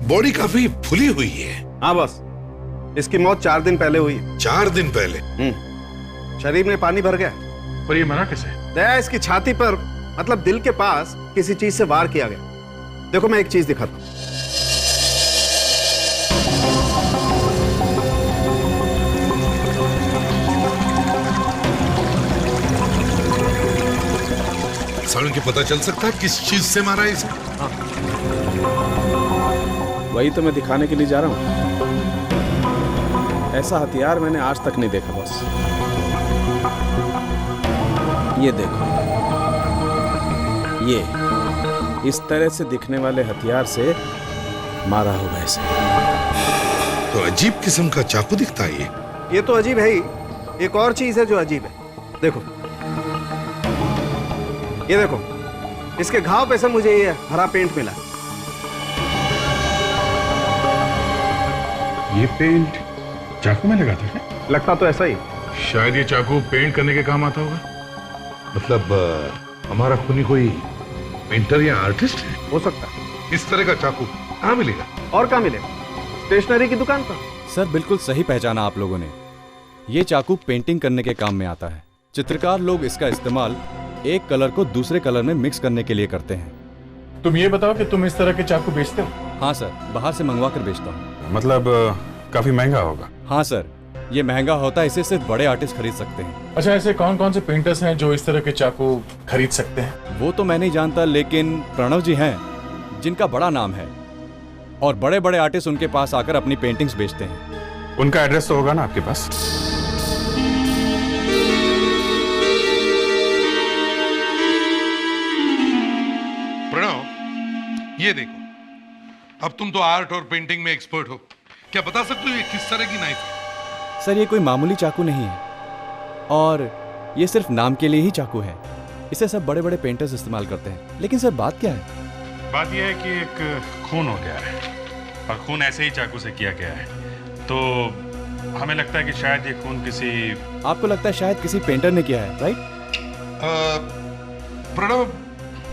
Body काफी fully हुई है। हाँ बस, इसकी मौत 4 दिन पहले हुई। 4 दिन पहले? शरीर में पानी भर गया। पर ये मरा कैसे? दया इसकी छाती पर, मतलब दिल के पास किसी चीज से वार किया गया। देखो मैं एक चीज दिखाता हूं। सालन के पता चल सकता है किस चीज से मारा है इसे? वही तो मैं दिखाने के लिए जा रहा हूं। ऐसा हथियार मैंने आज तक नहीं देखा बॉस। ये देखो, ये इस तरह से दिखने वाले हथियार से मारा होगा इसे। तो अजीब किस्म का चाकू दिखता है ये तो अजीब है ही। एक और चीज है जो अजीब है। देखो, ये देखो, इसके घाव पे से मुझे ये हरा पेंट मिला। ये पेंट चाकू में लगा था क्या? लगता तो ऐसा ही। शायद ये चाकू पेंट करने के काम आता होगा। मतलब हमारा खूनी कोई पेंटर या आर्टिस्ट है? हो सकता है। इस तरह का चाकू कहाँ मिलेगा? और कहाँ मिलेगा? स्टेशनरी की दुकान पर। सर बिल्कुल सही पहचाना आप लोगों ने। ये चाकू पेंटिंग करने के काम में आता है। चित्रकार लोग इसका इस्तेमाल एक कलर को दूसरे कलर में मिक्स करने के लिए करते हैं। तुम ये बताओ कि तुम इस तरह के चाकू बेचते हो? हाँ सर, बाहर से मंगवा कर बेचता हूँ। मतलब काफी महंगा होगा। हाँ सर, ये महंगा होता है, इसे सिर्फ बड़े आर्टिस्ट खरीद सकते हैं। अच्छा, ऐसे कौन कौन से पेंटर्स हैं जो इस तरह के चाकू खरीद सकते हैं? वो तो मैं नहीं जानता, लेकिन प्रणव जी हैं जिनका बड़ा नाम है, और बड़े बड़े आर्टिस्ट उनके पास आकर अपनी पेंटिंग्स बेचते हैं। उनका एड्रेस तो होगा ना आपके पास? प्रणव, ये देखो, अब तुम तो आर्ट और पेंटिंग में एक्सपर्ट हो, क्या बता सकते हो ये किस तरह की नाइफ है? सर ये कोई मामूली चाकू नहीं है, और ये सिर्फ नाम के लिए ही चाकू है। इसे सब बड़े बड़े पेंटर्स इस्तेमाल करते हैं। लेकिन सर बात क्या है? बात यह है कि एक खून हो गया है, और खून ऐसे ही चाकू से किया गया है। तो हमें लगता है कि शायद ये खून किसी... आपको लगता है शायद किसी पेंटर ने किया है, राइट? प्रणव,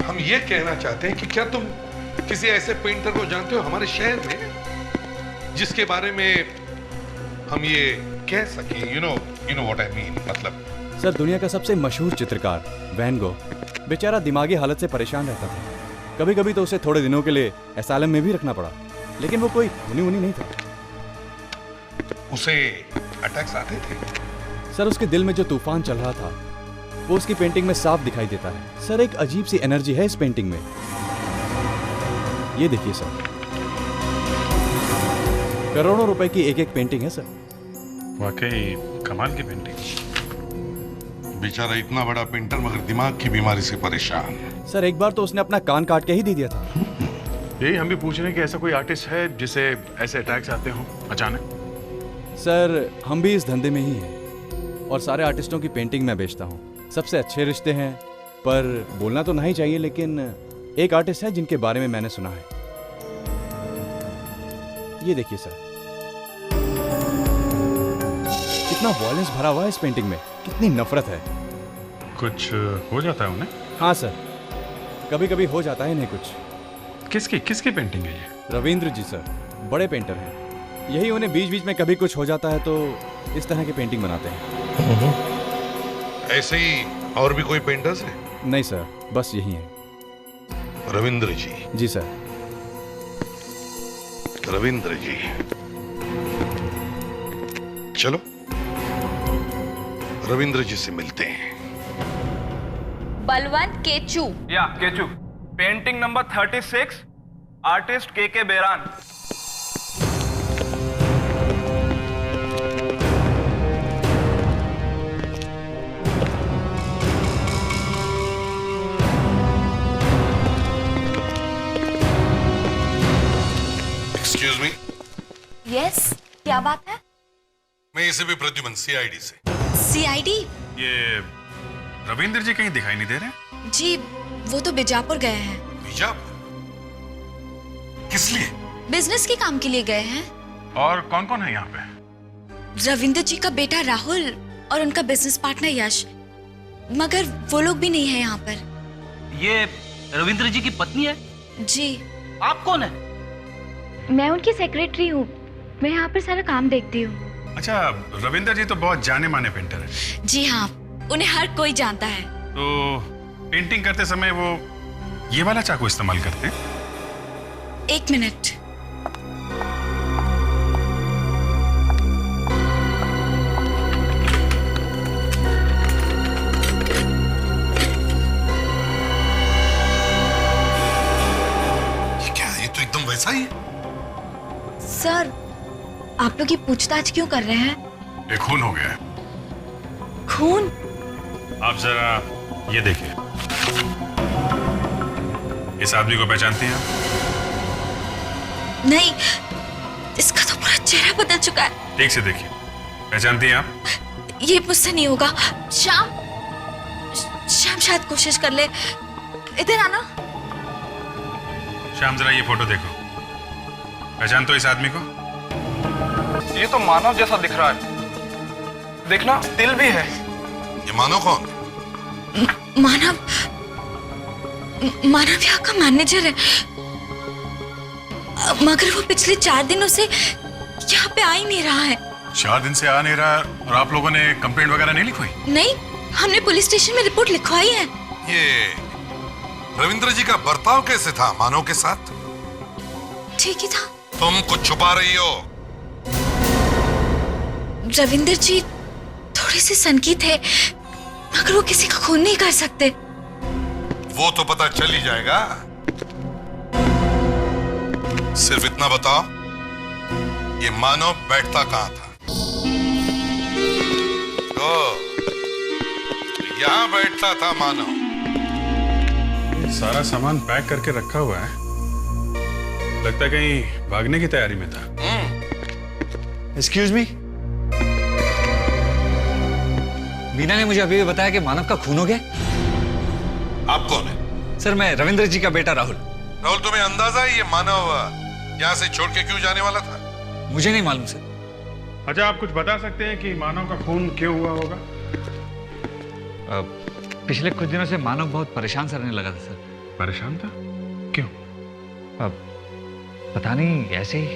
हम ये कहना चाहते हैं कि क्या तुम किसी ऐसे पेंटर को जानते हो हमारे शहर में, जिसके बारे में हम ये कह सके, you know what I mean, मतलब। सर दुनिया का सबसे मशहूर चित्रकार वैन गो बेचारा दिमागी हालत से परेशान रहता था। कभी कभी तो उसे थोड़े दिनों के लिए एसाइलम में भी रखना पड़ा, लेकिन वो कोई खूनी वूनी नहीं था। उसे अटैक्स आते थे? सर उसके दिल में जो तूफान चल रहा था वो उसकी पेंटिंग में साफ दिखाई देता है। सर एक अजीब सी एनर्जी है इस पेंटिंग में। ये देखिए सर, करोड़ों रुपए की एक एक पेंटिंग है सर। वाकई कमाल की पेंटिंग। बेचारा इतना बड़ा पेंटर मगर दिमाग की बीमारी से परेशान। सर एक बार तो उसने अपना कान काट के ही दे दिया था। यही हम भी पूछ रहे हैं कि ऐसा कोई आर्टिस्ट है जिसे ऐसे अटैक्स आते हो अचानक? सर हम भी इस धंधे में ही हैं, और सारे आर्टिस्टों की पेंटिंग मैं बेचता हूँ। सबसे अच्छे रिश्ते हैं, पर बोलना तो नहीं चाहिए, लेकिन एक आर्टिस्ट है जिनके बारे में मैंने सुना है। ये देखिए सर, कितना वॉयलेंस भरा हुआ है इस पेंटिंग में, कितनी नफरत है। कुछ हो जाता है उन्हें? हाँ सर, कभी कभी हो जाता है इन्हें कुछ। किसकी पेंटिंग है ये? रविंद्र जी सर, बड़े पेंटर हैं। यही उन्हें बीच बीच में कभी कुछ हो जाता है तो इस तरह की पेंटिंग बनाते हैं। ऐसे ही और भी कोई पेंटर्स हैं? नहीं सर, बस यही है। रविंद्र जी? जी सर। रविंद्र जी, चलो रविंद्र जी से मिलते हैं। बलवंत केचू। या केचू, पेंटिंग नंबर 36, आर्टिस्ट के बेरान। Excuse me. यस, क्या बात है? मैं इसे भी प्रद्युमन, सीआईडी से। सीआईडी? ये रविंद्र जी कहीं दिखाई नहीं दे रहे? जी, वो तो बीजापुर गए हैं। बीजापुर? किस लिए? बिजनेस के काम के लिए गए हैं। और कौन कौन है यहाँ पे? रविंद्र जी का बेटा राहुल और उनका बिजनेस पार्टनर यश, मगर वो लोग भी नहीं है यहाँ पर। ये रविंद्र जी की पत्नी है? जी। आप कौन है? मैं उनकी सेक्रेटरी हूँ, मैं यहाँ पर सारा काम देखती हूँ। अच्छा, रविंदर जी तो बहुत जाने माने पेंटर है। जी हाँ, उन्हें हर कोई जानता है। तो पेंटिंग करते समय वो ये वाला चाकू इस्तेमाल करते हैं? 1 मिनट। ये क्या है? ये तो एकदम वैसा ही है। सर, आप लोग ये पूछताछ क्यों कर रहे हैं? ये खून हो गया है। खून? आप जरा ये देखिए, इस आदमी को पहचानती हैं आप? नहीं, इसका तो पूरा चेहरा बदल चुका है। ठीक से देखिए, पहचानती हैं आप? ये मुझसे नहीं होगा। श्याम, श्याम शायद कोशिश कर ले। इधर आना। श्याम, जरा ये फोटो देखो, पहचान तो इस आदमी को? ये तो मानव जैसा दिख रहा है, देखना तिल भी है। ये मानव कौन? मानव, मानव यहाँ का मैनेजर है, मगर वो पिछले 4 दिनों से यहाँ पे आ ही नहीं रहा है। 4 दिन से आ नहीं रहा, और आप लोगों ने कंप्लेंट वगैरह नहीं लिखवाई? नहीं, हमने पुलिस स्टेशन में रिपोर्ट लिखवाई है। ये रविंद्र जी का बर्ताव कैसे था मानव के साथ? ठीक ही था। तुम कुछ छुपा रही हो। रविंदर जी थोड़े से सनकी थे, मगर वो किसी का खून नहीं कर सकते। वो तो पता चल ही जाएगा। सिर्फ इतना बताओ, ये मानव बैठता कहां था? ओ, यहां बैठता था मानव। सारा सामान पैक करके रखा हुआ है, लगता है कहीं भागने की तैयारी में था। एक्सक्यूज मी, मीना ने मुझे अभी बताया कि मानव का खून हो गया। आप कौन है? सर, मैं रविंद्र जी का बेटा राहुल। राहुल, तुम्हें अंदाजा है ये मानव यहाँ से छोड़ के क्यों जाने वाला था? मुझे नहीं मालूम सर। अच्छा, आप कुछ बता सकते हैं कि मानव का खून क्यों हुआ होगा? पिछले कुछ दिनों से मानव बहुत परेशान सा रहने लगा था सर। परेशान था? क्यों? पता नहीं, ऐसे ही।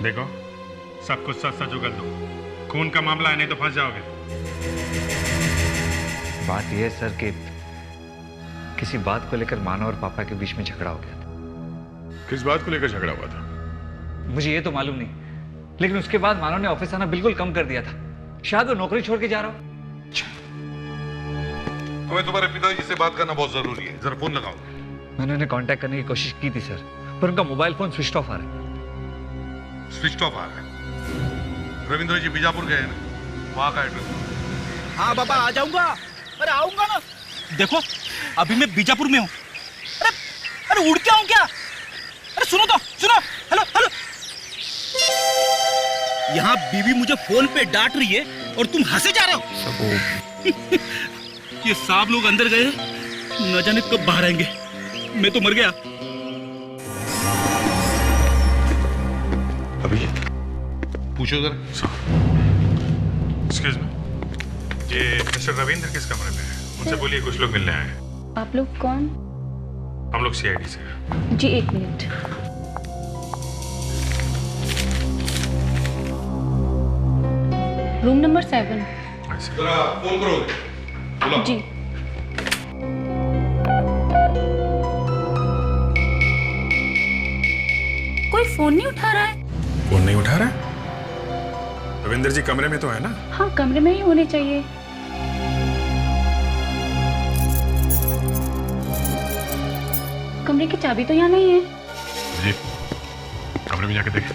देखो, सब कुछ सच सच उगल दो, खून का मामला है, नहीं तो फंस जाओगे। बात यह है सर कि किसी बात को लेकर मानव और पापा के बीच में झगड़ा हो गया था। किस बात को लेकर झगड़ा हुआ था? मुझे ये तो मालूम नहीं, लेकिन उसके बाद मानव ने ऑफिस आना बिल्कुल कम कर दिया था। शायद वो नौकरी छोड़ के जा रहा हो। तुम्हें तुम्हारे पिताजी से बात करना बहुत जरूरी है, जरा फोन लगाओ। मैंने उन्हें कांटेक्ट करने की कोशिश की थी सर, पर उनका मोबाइल फोन स्विच ऑफ आ रहा है। स्विच ऑफ आ रहा है? रविंद्र जी बीजापुर गए हैं ना, वहां का एड्रेस? हाँ बाबा, आ जाऊंगा। अरे आऊंगा ना। देखो, अभी मैं बीजापुर में हूँ। अरे अरे उड़ के आऊं क्या? अरे सुनो तो, सुनो। Hello hello. यहाँ बीवी मुझे फोन पे डांट रही है और तुम हंसे जा रहे हो। ये सब लोग अंदर गए, न जाने कब बाहर आएंगे। मैं तो मर गया। अभिजीत, पूछो जरा। एक्सक्यूज मी, ये मिस्टर रविंद्र किस कमरे में है? उनसे बोलिए कुछ लोग मिलने आए हैं। आप लोग कौन? हम लोग सीआईडी से हैं। जी 1 मिनट। Room number 7। जरा फोन करोगे? जी। कोई फोन नहीं उठा रहा है। फोन नहीं उठा रहा है? रविंद्र जी कमरे में तो है ना? हाँ, कमरे में ही होने चाहिए। कमरे की चाबी तो यहाँ नहीं है। जी, कमरे में जाके देखें।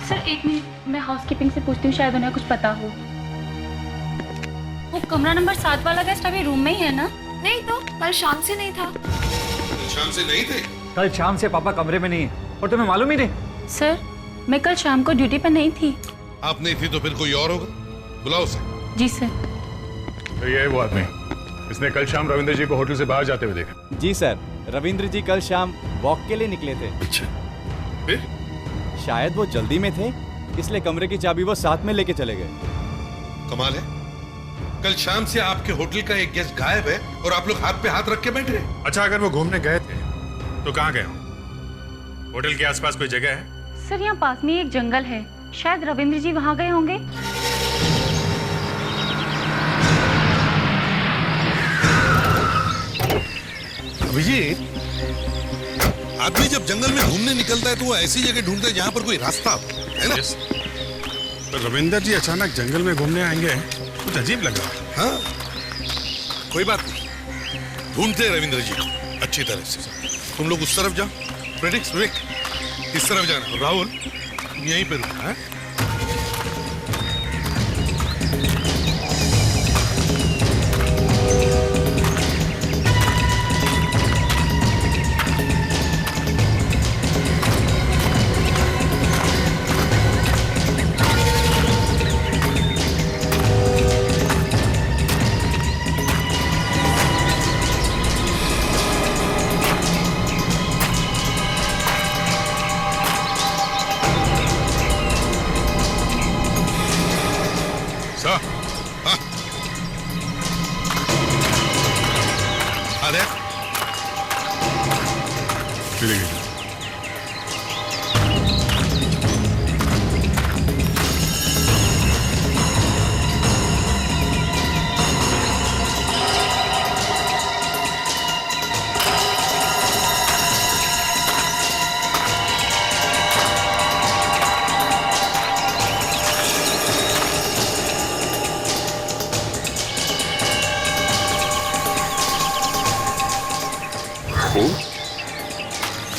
सर 1 मिनट, मैं हाउसकीपिंग से पूछती हूँ, शायद उन्हें कुछ पता हो। वो कमरा नंबर 7 वाला गेस्ट अभी रूम में ही है ना? नहीं तो, कल शाम से नहीं था। शाम से नहीं थे? कल शाम से पापा कमरे में नहीं है और तुम्हें मालूम ही नहीं? सर, मैं कल शाम को ड्यूटी पर नहीं थी। आप नहीं थी तो फिर कोई और होगा, बुलाओ उसे। जी सर। तो ये है वो आदमी, इसने कल शाम रविंद्र जी को होटल से बाहर जाते हुए देखा। जी सर, रविंद्र जी कल शाम वॉक के लिए निकले थे। अच्छा, फिर? शायद वो जल्दी में थे, इसलिए कमरे की चाबी वो साथ में लेके चले गए। कमाल है, कल शाम से आपके होटल का एक गेस्ट गायब है और आप लोग हाथ पे हाथ रख के बैठे हैं। अच्छा, अगर वो घूमने गए थे तो कहाँ गए हो? होटल के आसपास कोई जगह है? सर यहाँ पास में एक जंगल है, शायद रविंद्र जी वहाँ गए होंगे। अभिजीत, आदमी जब जंगल में घूमने निकलता है तो वो ऐसी जगह ढूंढता है जहाँ पर कोई रास्ता हो, है ना? तो रविंदर जी अचानक जंगल में घूमने आएंगे, कुछ अजीब लग रहा है। हाँ, कोई बात नहीं, ढूंढते हैं रविंद्र जी अच्छी तरह से। तुम लोग उस तरफ जाओ, प्रेडिक्स विवेक इस तरफ जाना, राहुल तुम यहीं पे रुकना है।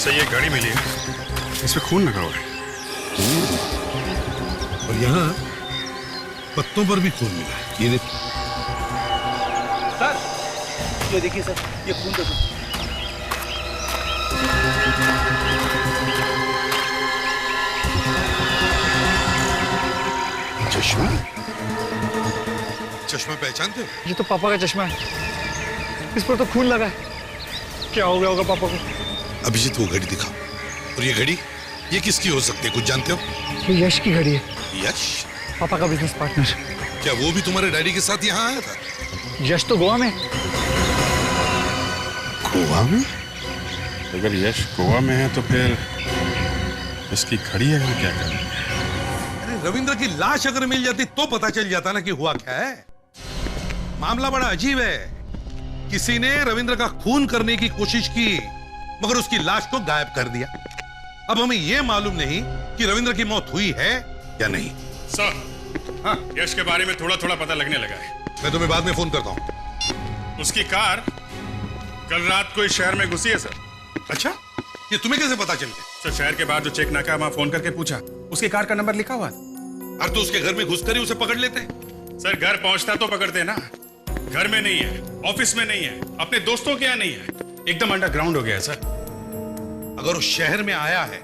सही, एक गाड़ी मिली है, इसमें खून लगा हुआ है। और यहाँ पत्तों पर भी खून मिला है। ये सर, ये देखिए सर, ये खून देखो। चश्मा, चश्मा पहचानते हो? ये तो पापा का चश्मा है, इस पर तो खून लगा है। क्या हो गया होगा पापा को? अभिजीत वो घड़ी दिखाओ। और ये घड़ी, ये किसकी हो सकती है, कुछ जानते हो? ये यश की घड़ी है, यश? पापा का बिजनेस पार्टनर। क्या वो भी तुम्हारे डैडी के साथ यहाँ आया था? यश तो गोवा में। गोवा में? अगर यश गोवा में है तो फिर इसकी घड़ी है, वो क्या कर रही है? अरे रविंद्र की लाश अगर मिल जाती तो पता चल जाता ना कि हुआ क्या है। मामला बड़ा अजीब है। किसी ने रविंद्र का खून करने की कोशिश की मगर उसकी लाश को गायब कर दिया। अब हमें यह मालूम नहीं कि रविंद्र की मौत हुई है या नहीं। सर, हाँ, यश के बारे में थोड़ा थोड़ा पता लगने लगा है। मैं तुम्हें बाद में फोन करता हूं। उसकी कार कल रात को इस शहर में घुसी है सर। अच्छा, ये तुम्हें कैसे पता चल गया? सर, शहर के बाहर जो चेक नाका, वहां फोन करके पूछा, उसकी कार का नंबर लिखा हुआ था। अरे तो उसके घर में घुसकर ही उसे पकड़ लेते हैं। सर, घर पहुंचता तो पकड़ते ना। घर में नहीं है, ऑफिस में नहीं है, अपने दोस्तों के यहाँ नहीं है, एकदम अंडरग्राउंड हो गया है सर। अगर उस शहर में आया है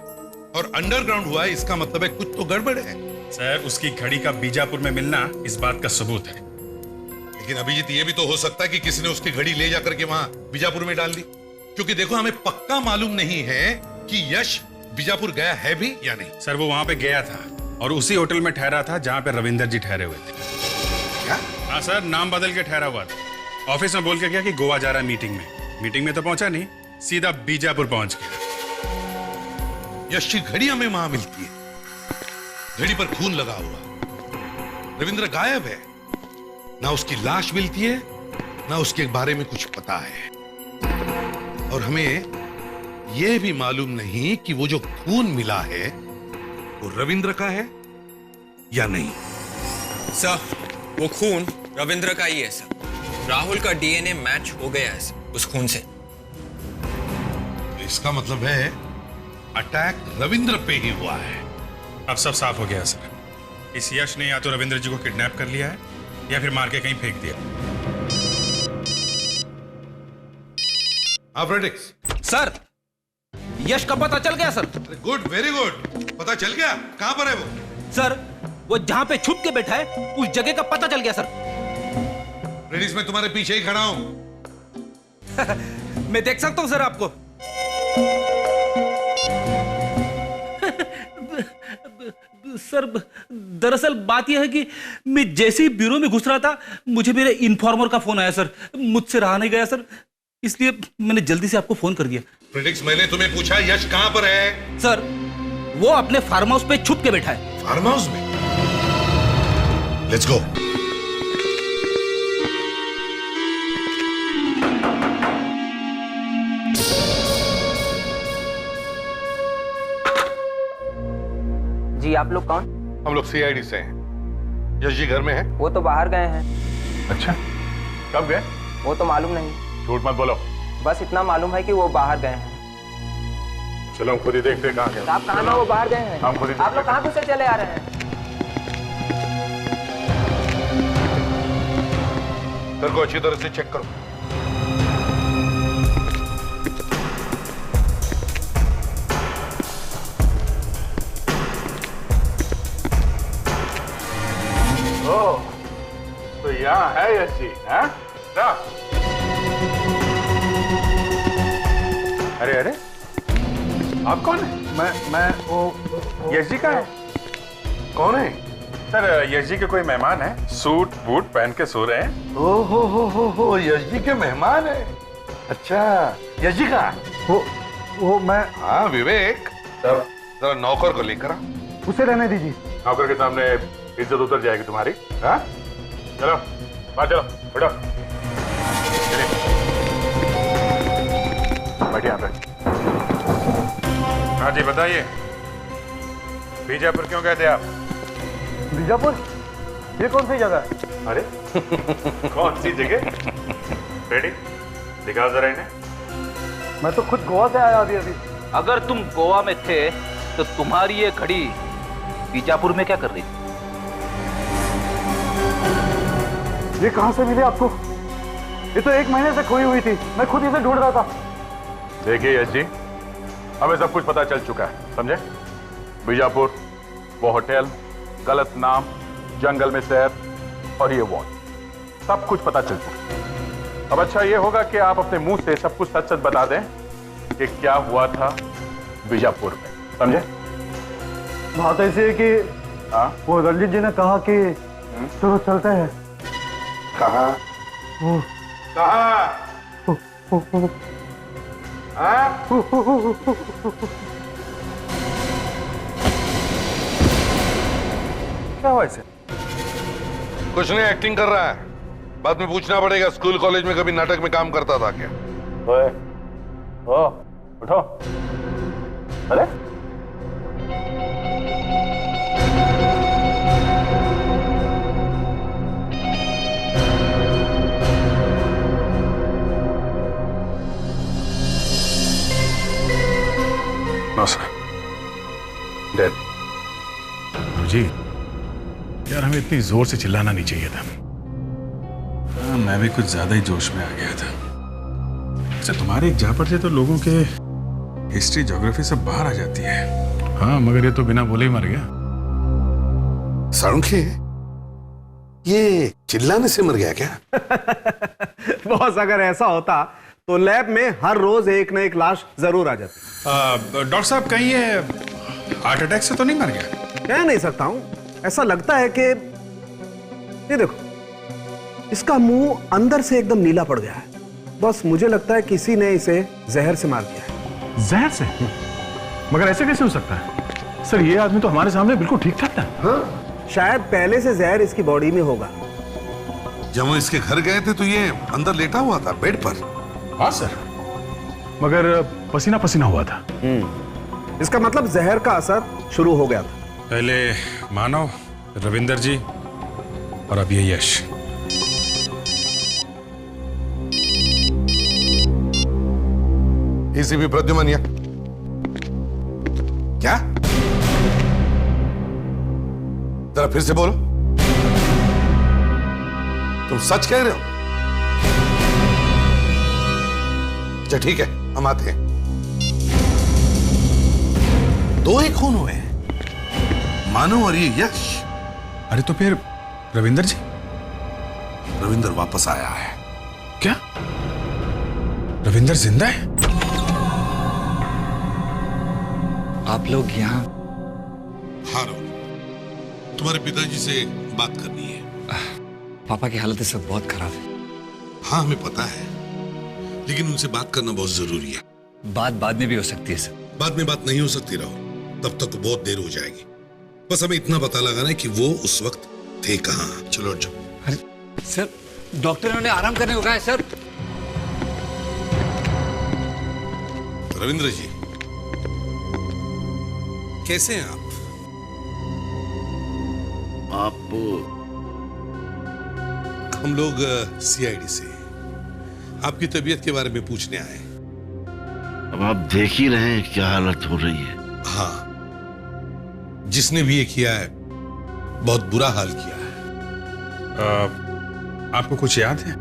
और अंडरग्राउंड हुआ है, इसका मतलब है कुछ तो गड़बड़ है। सर, उसकी घड़ी का बीजापुर में मिलना इस बात का सबूत है। लेकिन अभिजीत, ये भी तो हो सकता है कि किसी ने उसकी घड़ी ले जाकर के वहां बीजापुर में डाल दी। क्योंकि देखो, हमें पक्का मालूम नहीं है कि यश बीजापुर गया है भी या नहीं। सर, वो वहां पे गया था और उसी होटल में ठहरा था जहां पे रविंदर जी ठहरे हुए थे। क्या? हाँ सर, नाम बदल के ठहरा हुआ था। ऑफिस में बोल के गया कि गोवा जा रहा है मीटिंग में। मीटिंग में तो पहुंचा नहीं, सीधा बीजापुर पहुंच गया। यश की घड़ी हमें वहां मिलती है, घड़ी पर खून लगा हुआ। रविंद्र गायब है, ना उसकी लाश मिलती है, ना उसके बारे में कुछ पता है। और हमें यह भी मालूम नहीं कि वो जो खून मिला है वो रविंद्र का है या नहीं। सर, वो खून रविंद्र का ही है सर। राहुल का डीएनए मैच हो गया है सर उस खून से। इसका मतलब है अटैक रविंद्र पे ही हुआ है। अब सब साफ हो गया सर। इस यश ने या तो रविंद्र जी को किडनैप कर लिया है या फिर मार के कहीं फेंक दिया। फ्रेडिक्स। सर, यश का पता चल गया सर। Good, very good. पता चल गया? कहां पर है वो? सर, वो जहां पे छुप के बैठा है उस जगह का पता चल गया सर। फ्रेडिक्स, मैं तुम्हारे पीछे ही खड़ा हूं। मैं देख सकता हूं सर आपको। सर, दरअसल बात यह है कि मैं जैसे ही ब्यूरो में घुस रहा था, मुझे मेरे इन्फॉर्मर का फोन आया सर। मुझसे रहा नहीं गया सर, इसलिए मैंने जल्दी से आपको फोन कर दिया। फ्रेडिक्स, मैंने तुम्हें पूछा यश कहां पर है? सर, वो अपने फार्म हाउस पे छुप के बैठा है। फार्म हाउस में? Let's go. जी आप लोग कौन? हम लोग सीआईडी से हैं। यश जी घर में है? वो तो बाहर गए हैं। अच्छा, कब गए? वो तो मालूम नहीं। झूठ मत बोलो। बस इतना मालूम है कि वो बाहर गए हैं। चलो हम खुद ही देखते हैं कहाँ गए। आप कहाँ ना, वो बाहर गए हैं। हम खुद ही आप लोग कहाँ से चले आ रहे हैं? घर को अच्छी तरह से चेक करो। ओह, तो यहाँ है यश जी, हैं? अरे अरे, आप कौन है? मैं वो यश जी का है। कौन है? सर, यश जी के कोई मेहमान है, सूट बूट पहन के सो रहे हैं। हो, यश जी के मेहमान है। अच्छा, यश जी का? वो मैं। हाँ विवेक, जरा नौकर को लेकर आ। उसे रहने दीजिए। नौकर के सामने इज्जत उतर जाएगी तुम्हारी। हाँ, चलो बाहर चलो, बैठो। बैठिए यहाँ पे। हाँ जी बताइए, बीजापुर क्यों गए थे आप? बीजापुर? ये कौन सी जगह है? अरे कौन सी जगह? रेडी, दिखाओ जरा इन्हें। मैं तो खुद गोवा से आया अभी। अगर तुम गोवा में थे तो तुम्हारी ये घड़ी बीजापुर में क्या कर रही थी? ये कहाँ से मिले आपको? ये तो 1 महीने से खोई हुई थी, मैं खुद इसे ढूंढ रहा था। देखिए यश जी, हमें सब कुछ पता चल चुका है, समझे? बीजापुर, वो होटल, गलत नाम, जंगल में सैर और ये वॉच, सब कुछ पता चल चुका। अब अच्छा ये होगा कि आप अपने मुंह से सब कुछ सच सच बता दें कि क्या हुआ था बीजापुर में, समझे? बात ऐसी है कि वो रंजीत जी ने कहा कि चलो चलते हैं। कहाँ? कहाँ? क्या हुआ इसे? कुछ नहीं, एक्टिंग कर रहा है। बाद में पूछना पड़ेगा स्कूल कॉलेज में कभी नाटक में काम करता था क्या? ओए, ओ, उठो। अरे डेड। जी यार, हमें इतनी जोर से चिल्लाना नहीं चाहिए था। मैं भी कुछ ज्यादा ही जोश में आ गया था। अच्छा, तुम्हारे एक जापर से तो लोगों के हिस्ट्री ज्योग्राफी सब बाहर आ जाती है। हाँ, मगर ये तो बिना बोले ही मर गया। सारंगी, ये चिल्लाने से मर गया क्या? बॉस, अगर ऐसा होता तो लैब में हर रोज एक न एक लाश जरूर आ जाती। डॉक्टर साहब, कहीं ये हार्ट अटैक से तो नहीं मर गया? कह नहीं सकता हूं, ऐसा लगता है कि ये देखो, इसका मुंह अंदर से एकदम नीला पड़ गया है। बस मुझे लगता है किसी ने इसे जहर से मार दिया है। जहर से? मगर ऐसे कैसे हो सकता है सर? ये आदमी तो हमारे सामने बिल्कुल ठीक ठाक था। हाँ, शायद पहले से जहर इसकी बॉडी में होगा। जब वो इसके घर गए थे तो ये अंदर लेटा हुआ था बेड पर। हाँ सर, मगर पसीना पसीना हुआ था। इसका मतलब जहर का असर शुरू हो गया था। पहले मानव, रविंदर जी और अब ये यश। एसीपी प्रद्युमन या क्या? जरा फिर से बोलो, तुम सच कह रहे हो? अच्छा ठीक है, हम आते हैं। 2 ही खून हुए हैं, मानव और ये यश। अरे तो फिर रविंदर जी? रविंदर वापस आया है। क्या? रविंदर जिंदा है? आप लोग यहाँ? हाँ राहुल, तुम्हारे पिताजी से बात करनी है। पापा की हालत इस वक्त बहुत खराब है। हाँ हमें पता है, लेकिन उनसे बात करना बहुत जरूरी है। बात बाद में भी हो सकती है सर। बाद में बात नहीं हो सकती राहुल, तब तक बहुत देर हो जाएगी। बस हमें इतना पता लगाना है कि वो उस वक्त थे कहाँ। चलो अर्जुन। अरे सर, डॉक्टर ने उन्हें आराम करने को कहा है सर। रविंद्र जी, कैसे हैं आप? हम लोग सीआईडी से आपकी तबीयत के बारे में पूछने आए। अब आप देख ही रहे हैं क्या हालत हो रही है। हाँ, जिसने भी ये किया है बहुत बुरा हाल किया है। आपको कुछ याद है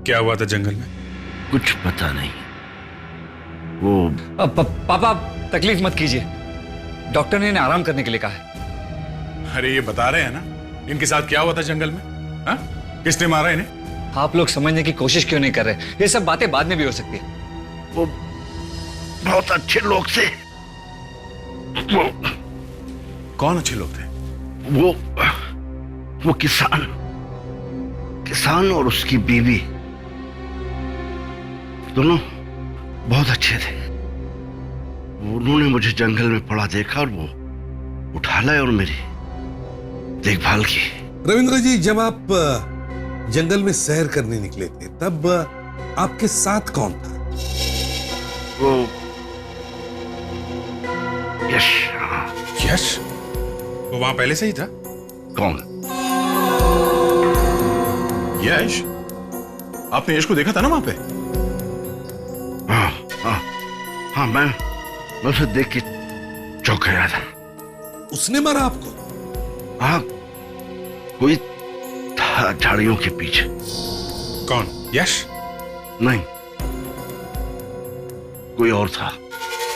क्या हुआ था जंगल में? कुछ पता नहीं। वो पापा तकलीफ मत कीजिए, डॉक्टर ने इन्हें आराम करने के लिए कहा है। अरे ये बता रहे हैं ना इनके साथ क्या हुआ था जंगल में? हा? किसने मारा इन्हें? आप लोग समझने की कोशिश क्यों नहीं कर रहे? ये सब बातें बाद में भी हो सकती है। वो बहुत अच्छे लोग थे। वो कौन अच्छे लोग थे? वो किसान और उसकी बीवी दोनों बहुत अच्छे थे। उन्होंने मुझे जंगल में पड़ा देखा और वो उठा लाए और मेरी देखभाल की। रविंद्र जी, जब आप जंगल में सैर करने निकले थे तब आपके साथ कौन था? वो यश। यश? वो वहां पहले से ही था? कौन? यश? आपने यश को देखा था ना वहां पे? हाँ, मैं उसे देख के चौंक गया था। उसने मारा आपको? हाँ, कोई था झाड़ियों के पीछे। कौन? यश? नहीं, कोई और था।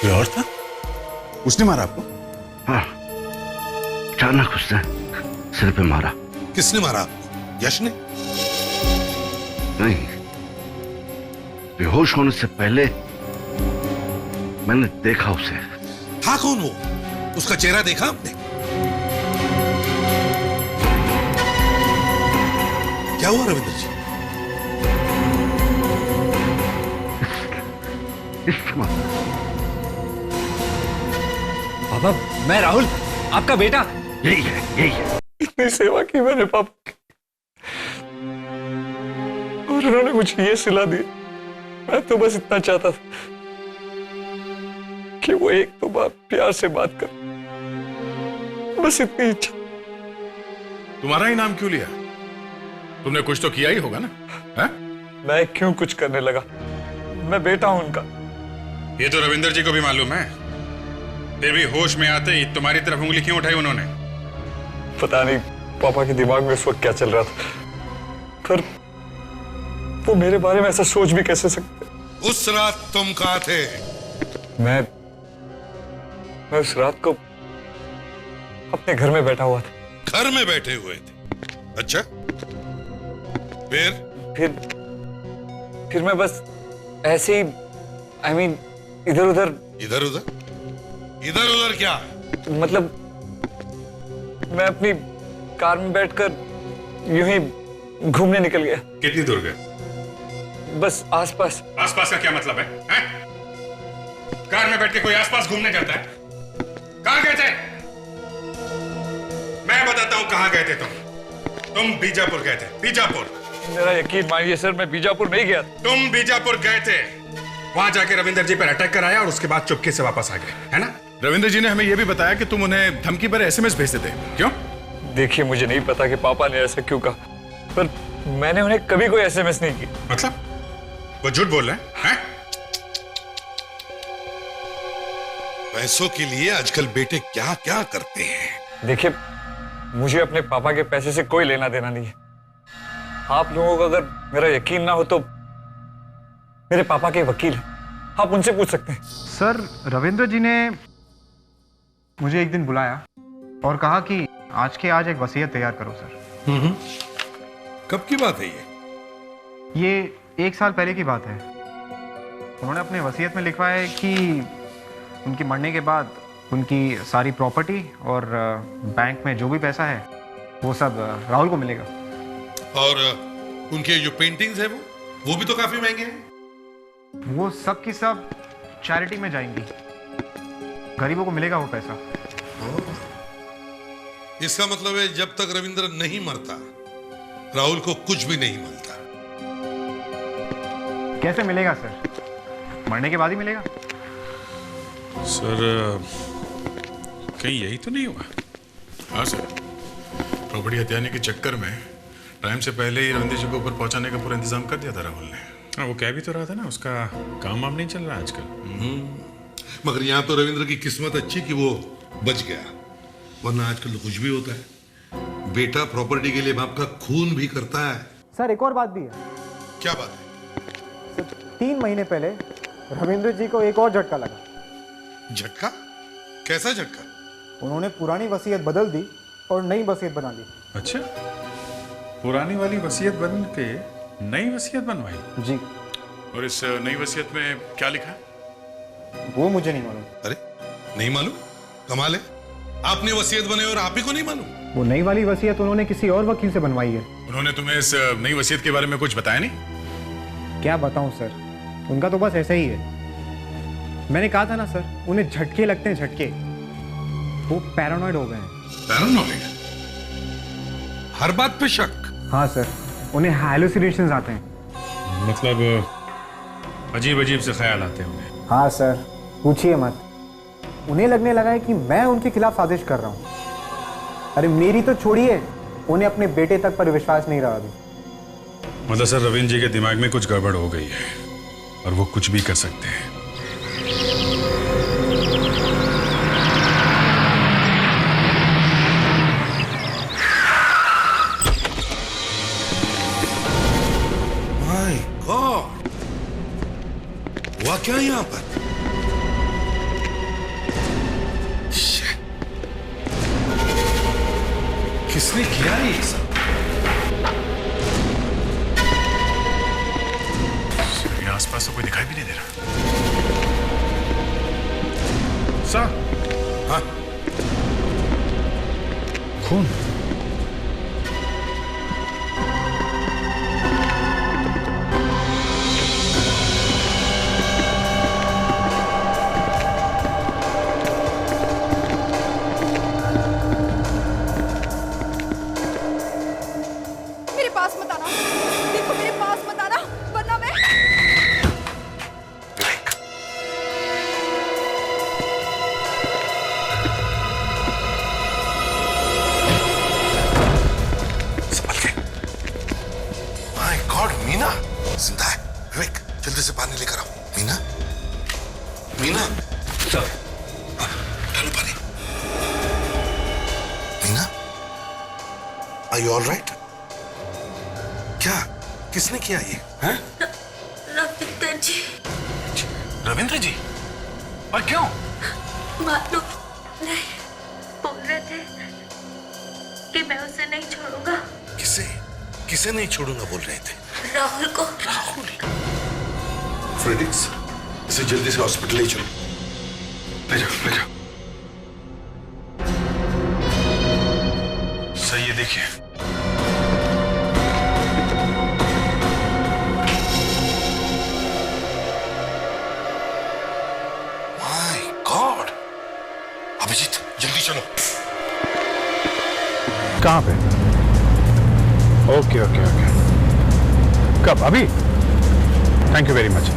कोई और था? उसने मारा आपको? हाँ, अचानक उसने सिर पे मारा। किसने मारा आपको? यश ने? नहीं, बेहोश होने से पहले मैंने देखा उसे। था कौन वो? उसका चेहरा देखा आपने? क्या हुआ रविंद्र जी? पापा, मैं राहुल, आपका बेटा। यही है। इतनी सेवा की मैंने पापा की और उन्होंने मुझे ये सिला दी। मैं तो बस इतना चाहता था कि वो एक तो बात प्यार से बात कर, बस इतनी इच्छा। तुम्हारा ही नाम क्यों लिया? तुमने कुछ तो किया ही होगा ना? है? मैं क्यों कुछ करने लगा? मैं बेटा हूं उनका। ये तो रविंदर जी को भी मालूम है, फिर भी होश में आते ही तुम्हारी तरफ उंगली क्यों उठाई उन्होंने? पता नहीं पापा के दिमाग में उस वक्त क्या चल रहा था, पर वो मेरे बारे में ऐसा सोच भी कैसे सकते? उस रात तुम कहाँ थे? मैं उस रात को अपने घर में बैठा हुआ था। घर में बैठे हुए थे? अच्छा, फिर मैं बस ऐसे ही इधर उधर क्या? मतलब मैं अपनी कार में बैठकर यूं ही घूमने निकल गया। कितनी दूर गए? बस आसपास। आसपास का क्या मतलब है? कार में बैठ के कोई आसपास घूमने जाता है? कहां गए थे? मैं बताता हूं कहां गए थे तुम बीजापुर गए थे। बीजापुर? मेरा यकीन मानिए सर, मैं बीजापुर नहीं गया। तुम बीजापुर गए थे, वहां जाके रविंदर जी पर अटैक कराया और उसके बाद चुपके से वापस आ गए, है ना? रविंदर जी ने हमें यह भी बताया कि तुम उन्हें धमकी पर एसएमएस भेजते थे। क्यों? देखिए, मुझे नहीं पता कि पापा ने ऐसा क्यों कहा, पर मैंने उन्हें कभी कोई एसएमएस नहीं की। मतलब वो झूठ बोल रहे हैं? पैसों के लिए आजकल बेटे क्या क्या करते हैं। देखिए, मुझे अपने पापा के पैसे से कोई लेना देना नहीं है। आप लोगों को अगर मेरा यकीन ना हो तो मेरे पापा के वकील हैं, आप उनसे पूछ सकते हैं। सर, रविंद्र जी ने मुझे एक दिन बुलाया और कहा कि आज के आज एक वसीयत तैयार करो सर। कब की बात है ये 1 साल पहले की बात है। उन्होंने अपने वसीयत में लिखवा है कि उनके मरने के बाद उनकी सारी प्रॉपर्टी और बैंक में जो भी पैसा है वो सब राहुल को मिलेगा। और उनके जो पेंटिंग्स है वो भी तो काफी महंगे हैं। वो सब की सब चैरिटी में जाएंगी। गरीबों को मिलेगा वो पैसा। इसका मतलब है जब तक रविंद्र नहीं मरता राहुल को कुछ भी नहीं मिलता। कैसे मिलेगा सर? मरने के बाद ही मिलेगा। सर कहीं यही तो नहीं हुआ? हाँ सर, प्रॉपर्टी हथियाने के चक्कर में टाइम से पहले ही रविंद्र जी को ऊपर पहुंचाने का पूरा इंतजाम कर दिया था राहुल ने। हाँ, वो कह भी तो रहा था ना, उसका काम वाम नहीं चल रहा आजकल। मगर यहाँ तो रविंद्र की किस्मत अच्छी कि वो बच गया, वरना आजकल तो कुछ भी होता है। बेटा प्रॉपर्टी के लिए बाप का खून भी करता है। सर एक और बात भी है। क्या बात है? 3 महीने पहले रविंद्र जी को एक और झटका लगा। झटका? कैसा झटका? उन्होंने पुरानी वसीयत बदल दी और नई वसीयत बना ली। अच्छा, पुरानी वाली वसीयत बदल के नई वसीयत बनवाई? जी। और इस नई वसीयत में क्या लिखा है? वो मुझे नहीं मालूम। अरे नहीं मालूम? कमाल है, आपने वसीयत बनाई और आप ही को नहीं मालूम? वो नई वाली वसीयत उन्होंने किसी और वकील से बनवाई है। उन्होंने तुम्हें इस नई वसीयत के बारे में कुछ बताया नहीं? क्या बताऊं सर, उनका तो बस ऐसा ही है। मैंने कहा था ना सर, उन्हें झटके लगते हैं, झटके। वो पैरानॉइड हो गए हैं। पैरानॉइड? हर बात पे शक? हाँ सर, उन्हें हैलुसिनेशंस आते हैं। मतलब अजीब अजीब से ख्याल आते होंगे। हाँ सर, पूछिए मत। उन्हें लगने लगा है कि मैं उनके खिलाफ साजिश कर रहा हूँ। अरे मेरी तो छोड़िए, उन्हें अपने बेटे तक पर विश्वास नहीं रहा अभी। मतलब सर रविंद्र जी के दिमाग में कुछ गड़बड़ हो गई है और वो कुछ भी कर सकते हैं। माय गॉड, हुआ क्या यहाँ पर? किसने किया ये सब? आसपास तो कोई दिखाई भी नहीं दे रहा। सर, हाँ, खून। मेरे पास मत आना, देखो मेरे पास मत आना, वरना मैं। मीना जिंदा है। विवेक जल्दी से पानी लेकर आओ। मीना, मीना डालो पानी। Meena, are you alright? क्या, किसने किया ये? हैं? रविंद्र जी। रविंद्र जी? और क्यों? मालूम नहीं, बोल रहे थे कि मैं उसे नहीं छोड़ूंगा। किसे? किसे नहीं छोड़ूंगा बोल रहे थे? राहुल को। राहुल? फ्रेडिक्स, इसे जल्दी से हॉस्पिटल ले चलो। ले जाओ, ले जाओ। सही है, देखिए। माय गॉड, अभिजीत जल्दी चलो। कहाँ पे? Okay okay okay. कब? अभी? Thank you very much.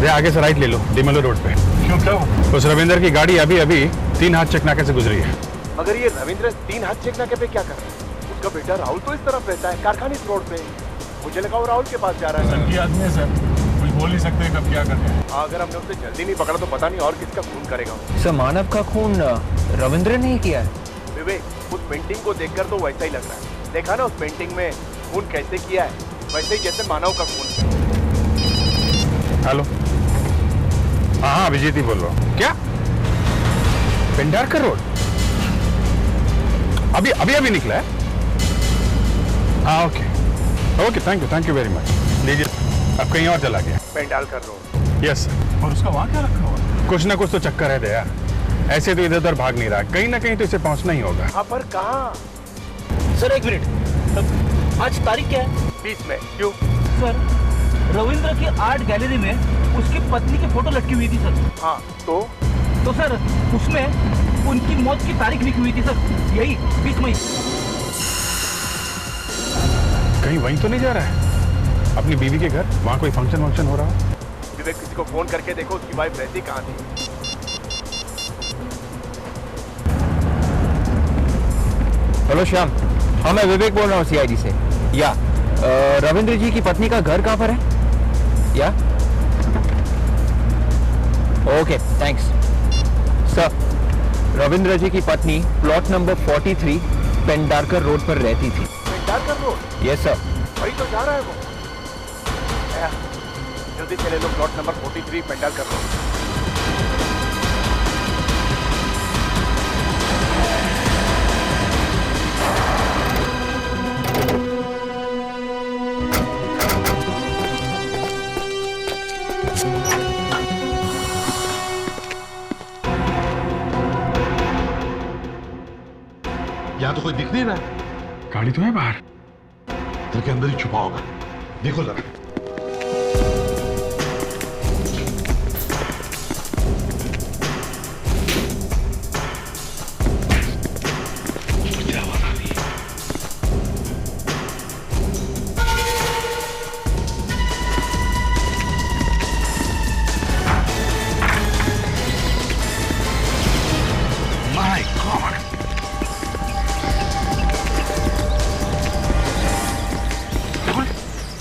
ये आगे से राइट ले लो, डिमलो रोड पे। क्यों, क्या हुआ? उस रविंद्र की गाड़ी अभी अभी 3 हाथ चेक नाके से गुजरी है। मगर ये रविंद्र 3 हाथ चेक नाके पे क्या कर रहा है? उसका बेटा राहुल तो इस तरफ रहता है, कारखाने इस रोड पे। मुझे लगा वो राहुल के पास जा रहा है। संगी आदमी है सर, कुछ बोल नहीं सकते कब क्या करते हैं। अगर हमने उसे जल्दी नहीं पकड़ा तो पता नहीं और किसका खून करेगा। सर मानव का खून रविंद्र ने ही किया है। विवेक, उस पेंटिंग को देखकर तो वैसा ही लग रहा है। देखा ना उस पेंटिंग में खून कैसे किया है, वैसे ही जैसे मानव का खून। हेलो, हाँ अभिजीत ही बोल रहा हूँ। क्या? पेंडारकर रोड? अभी अभी अभी निकला है? हाँ okay okay, thank you very much. लीजिए, अब कहीं और चला गया। पेंडारकर रोड? Yes sir. और उसका वहाँ क्या रखा हुआ? कुछ ना कुछ तो चक्कर है दया, ऐसे तो इधर उधर भाग नहीं रहा, कहीं ना कहीं तो इसे पहुंचना ही होगा। हाँ, पर कहाँ? सर एक मिनट, आज तारीख क्या है? 20 में। क्यों? सर रविंद्र की आर्ट गैलरी में उसकी पत्नी की फोटो लटकी हुई थी सर। हाँ, तो तो सर उसमें उनकी मौत की तारीख लिखी हुई थी सर, यही 20 मई। कहीं वहीं तो नहीं जा रहा है अपनी बीवी के घर? वहां कोई फंक्शन हो रहा हो? विवेक, किसी को फोन करके देखो उसकी वाइफ रहती कहाँ थी। हेलो श्याम, हाँ मैं विवेक बोल रहा हूँ सीआईडी से। या रविंद्र जी की पत्नी का घर कहाँ पर है? या ओके थैंक्स सर। रविंद्र जी की पत्नी प्लॉट नंबर 43 पेंडारकर रोड पर रहती थी। पेंडारकर रोड? Yes sir. वही तो जा रहा है वो। जल्दी चले लो, प्लॉट नंबर 43 पेंडारकर रोड। यहाँ तो कोई दिख नहीं रहा। गाड़ी तो है बाहर। घर के अंदर ही छुपा होगा, देखो जरा।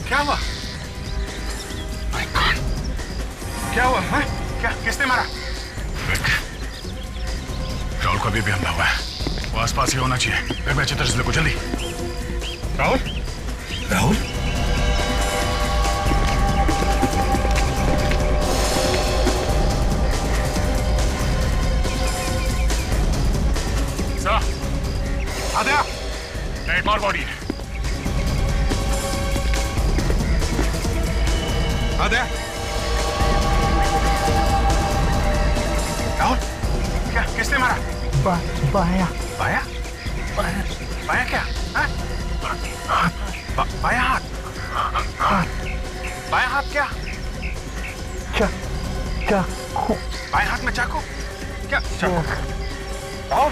क्या हुआ? My God! क्या हुआ? हाँ? क्या? किसने मारा? राहुल को अभी भी हमला हुआ है। वो आसपास ही होना चाहिए। फिर मैं अच्छी तरह से देखो, जल्दी। राहुल? राहुल? सर, आद्या, एक और बॉडी है। आद्या, राहुल, क्या? किसने मारा? बाया। बाया? बाया क्या? हाँ? बाया हाथ? बाया हाथ क्या? चाकू। बाया हाथ में चाकू? क्या? चाकू? राहुल?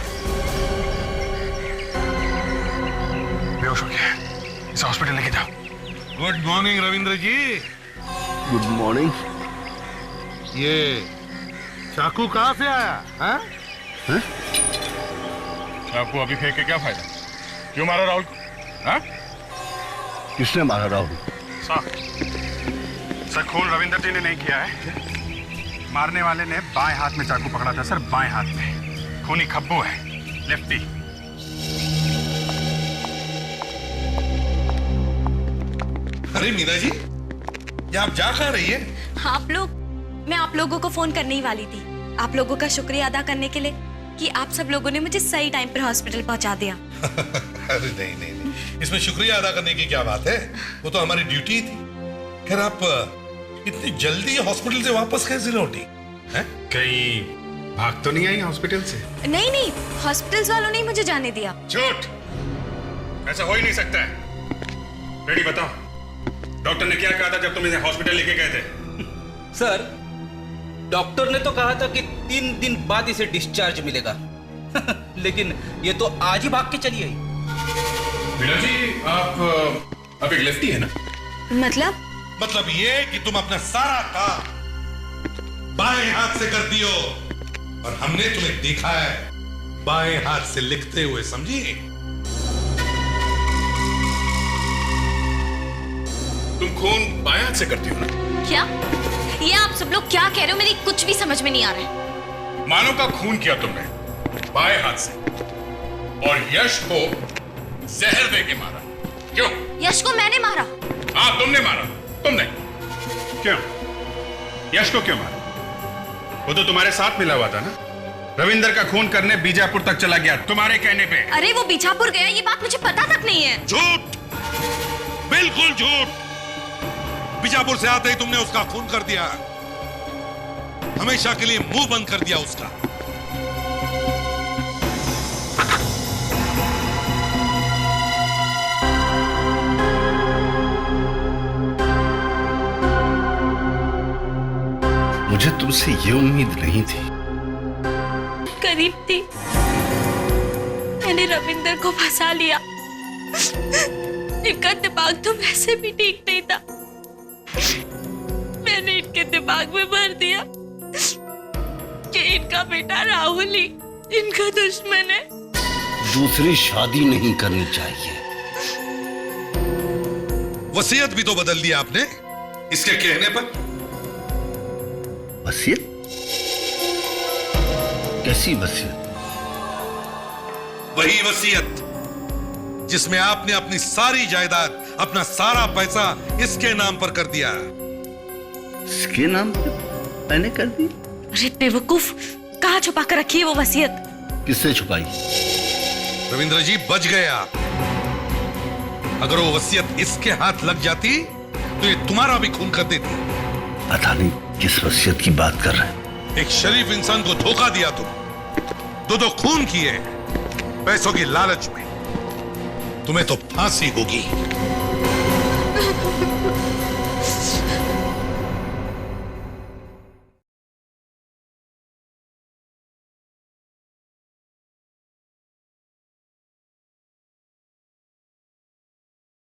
बेहोश हो गया है। इसे हॉस्पिटल लेके जाओ। Good morning Ravindra ji. Good morning. ये चाकू कहाँ से आया? हाँ? चाकू अभी फेंक के क्या फायदा? क्यों मारा राहुल को? हाँ? किसने मारा राहुल? सर, खून रविंद्र जी ने नहीं किया है। मारने वाले ने बाएं हाथ में चाकू पकड़ा था सर, बाएं हाथ में। खूनी खब्बू है, लेफ्टी। अरे मीरा जी, ये आप जा कहाँ रही है? मैं आप लोगों को फोन करने ही वाली थी, आप लोगों का शुक्रिया अदा करने के लिए कि आप सब लोगों ने मुझे सही टाइम पर हॉस्पिटल पहुंचा दिया। अरे नहीं, इसमें शुक्रिया अदा करने की क्या बात है, वो तो हमारी ड्यूटी थी। खैर, आप इतनी जल्दी हॉस्पिटल से वापस कैसे लौटी? कहीं भाग तो नहीं आई हॉस्पिटल से? नहीं, हॉस्पिटल वालों ने मुझे जाने दिया। झूठ, ऐसा हो ही नहीं सकता है। रेडी बताओ, डॉक्टर ने क्या कहा था जब तुम इसे हॉस्पिटल लेके गए थे? सर, डॉक्टर ने तो कहा था कि 3 दिन बाद इसे डिस्चार्ज मिलेगा। लेकिन ये तो आज ही भाग के चली आई। मीरा जी, आप एक लेफ्टी है ना? मतलब ये कि तुम अपना सारा काम बाएं हाथ से कर दियो, और हमने तुम्हें देखा है बाएं हाथ से लिखते हुए, समझी? तुम खून बाएं हाथ से करती हो ना? क्या? ये आप सब लोग क्या कह रहे हो? मेरी कुछ भी समझ में नहीं आ रहा है। मानव का खून किया तुमने बाएं हाथ से, और यश को जहर दे के मारा। क्यों? यश को मैंने मारा? हाँ, तुमने मारा। तुमने क्यों? यश को क्यों मारा? वो तो तुम्हारे साथ मिला हुआ था ना। रविंद्र का खून करने बीजापुर तक चला गया तुम्हारे कहने पे। अरे वो बीजापुर गया, ये बात मुझे पता तक नहीं है। झूठ, बिल्कुल झूठ। बीजापुर से आते ही तुमने उसका खून कर दिया, हमेशा के लिए मुंह बंद कर दिया उसका। मुझे तुमसे ये उम्मीद नहीं थी करीब थी। मैंने रविंदर को फंसा लिया। इनका दिमाग तो वैसे भी ठीक नहीं था। मैंने इनके दिमाग में भर दिया कि इनका बेटा राहुल ही इनका दुश्मन है। दूसरी शादी नहीं करनी चाहिए। वसीयत भी तो बदल दिया आपने इसके कहने पर। वसीयत? कैसी वसीयत? वही वसीयत जिसमें आपने अपनी सारी जायदाद, अपना सारा पैसा इसके नाम पर कर दिया। इसके नाम पर मैंने कर दी? अरे बेवकूफ, कहाँ छुपा कर रखी है वो वसीयत? किससे छुपाई? रविंद्र जी बच गए आप। अगर वो वसीयत इसके हाथ लग जाती तो ये तुम्हारा भी खून कर देती। पता नहीं किस वसीयत की बात कर रहे हैं। एक शरीफ इंसान को धोखा दिया तुम, दो खून किए पैसों की लालच में। तुम्हें तो फांसी होगी।